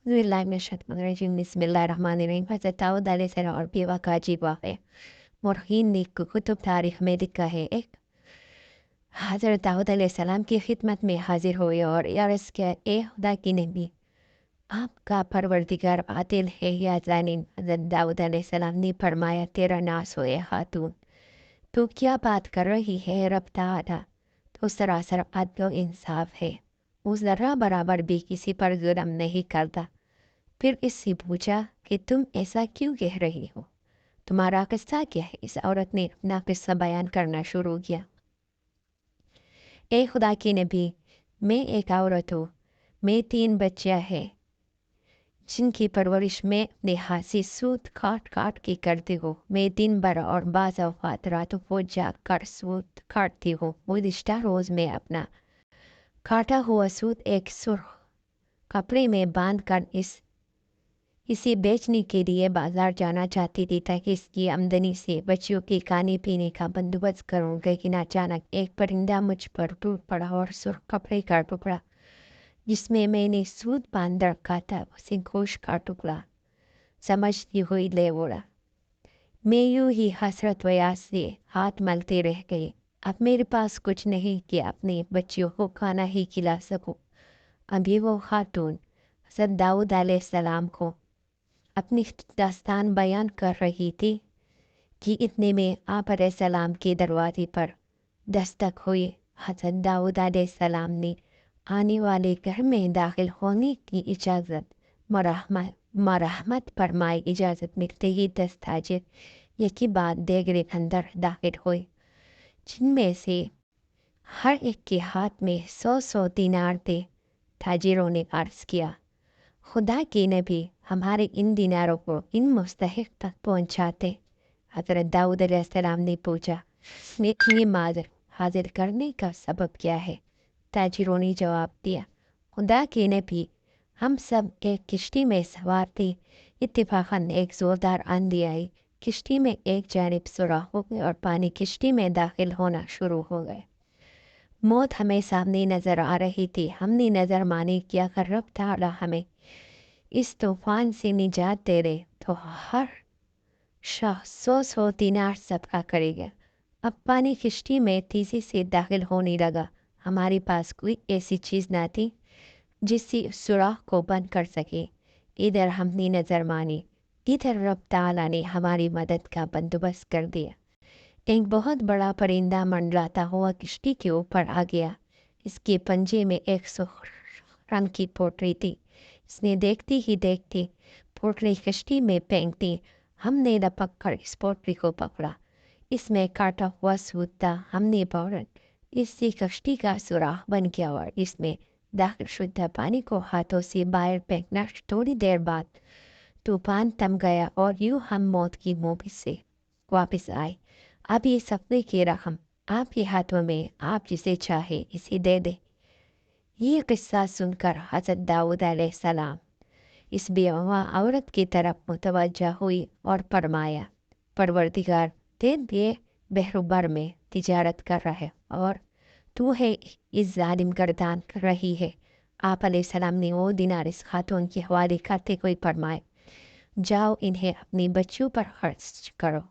बिस्मिल्लाहिर्रहमानिर्रहीम। हज़रत दाऊद अलैहिस्सलाम और बेवा का अजीब वाक़या। मौरख़ीन ने कुतुब तारीख़ में लिखा है, एक हज़रत दाऊद अलैहिस्सलाम की खिदमत में हाजिर हुए और अर्ज़ किया, ए खुदा की नबी, आपका परवरदिगार आदिल है या ज़ालिम? हज़रत दाऊद अलैहिस्सलाम ने फरमाया, तेरा नाश होए खातून, तो क्या बात कर रही है? रब ताला तो सरासर अदल इंसाफ है, वो ज़रा बराबर भी किसी पर जुल्म नहीं करता। फिर इससे पूछा कि तुम ऐसा क्यों कह रही हो, तुम्हारा किस्सा क्या है? इस औरत ने अपना किस्सा बयान करना शुरू किया। ए खुदा की नबी, मैं एक औरत हूँ, मैं 3 बच्चियाँ हैं जिनकी परवरिश मैं अपने हाथ से सूत काट काट के करती हूँ। मैं दिन भर और बाज़ औक़ात रातों को जाग कर सूत काटती हूँ। गुज़िश्ता रोज़ मैं अपना काटा हुआ सूत एक सुर्ख कपड़े में बांध कर इसे बेचने के लिए बाजार जाना चाहती थी ताकि इसकी आमदनी से बच्चियों के खाने पीने का बंदोबस्त करूं। लेकिन अचानक एक परिंदा मुझ पर टूट पड़ा और सुर्ख कपड़े का टुकड़ा जिसमें मैंने सूत बांध रखा था उसे गोश्त का टुकड़ा समझती हुई ले उड़ा। मैं यूं ही हसरत वयास से हाथ मलते रह गई। अब मेरे पास कुछ नहीं कि अपने बच्चियों को खाना ही खिला सकूं। अभी वो खातून हज़रत दाऊद अलैहिस्सलाम को अपनी दास्तान बयान कर रही थी कि इतने में आप अलैहिस्सलाम के दरवाजे पर दस्तक हुई। हज़रत दाऊद अलैहिस्सलाम ने आने वाले घर में दाखिल होने की इजाज़त मरहमत फरमाई। इजाज़त मिलते ही 10 ताजिर यकी बाद देगरे अंदर दाखिल हुए, जिनमें से हर एक के हाथ में 100 दीनार थे। ताजिरों ने अर्ज़ किया, खुदा के नबी, हमारे इन दिनारों को इन मुस्तहिक तक पहुंचाते। हज़रत दाऊद अलैहिस्सलाम ने पूछा, ये माल हाजिर करने का सबब क्या है? ताजिरों ने जवाब दिया, खुदा के नबी, हम सब एक किश्ती में सवार थे। इत्तेफाकन एक ज़ोरदार आंधी आई, किश्ती में एक जानिब सुराख हो गए और पानी किश्ती में दाखिल होना शुरू हो गए। मौत हमें सामने नज़र आ रही थी। हमने नज़र मानी कि अगर रब ताला हमें इस तूफान से निजात दे रहे तो हर शख्स 100 दीनार सबका करेगा। अब पानी किश्ती में तेज़ी से दाखिल होने लगा। हमारे पास कोई ऐसी चीज़ ना थी जिससे सुराख को बंद कर सके। इधर हमने नज़र मानी, इधर रब ताला ने हमारी मदद का बंदोबस्त कर दिया। एक बहुत बड़ा परिंदा मंडलाता हुआ किश्ती के ऊपर आ गया। इसके पंजे में एक सुर्ख रंग की पोटली थी। इसने देखती ही देखती पोटली किश्ती में फेंकती। हमने लपक कर इस पोटली को पकड़ा। इसमें काटा हुआ सूत था। हमने फौरन इससे कश्ती का सुराख बन गया और इसमें दाखिल शुद्ध पानी को हाथों से बाहर फेंकना। थोड़ी देर बाद तूफान थम गया और यूं हम मौत की मुँह से वापस आए। अब ये सपने की रकम आपके हाथों में, आप जिसे चाहे इसे दे दे। ये किस्सा सुनकर हज़रत दाऊद अलैहिस्सलाम इस बेवा औरत की तरफ मुतवज्जा हुई और फरमाया, परवरदिगार, तेरे बहरुबर में तिजारत कर रहा है और तू है इस जालिम गर्दान कर रही है। आप अलैहिस्सलाम ने वो दिनार इस खातून के हवाले करते हुए फरमाए, जाओ इन्हें अपनी बच्चियों पर खर्च करो।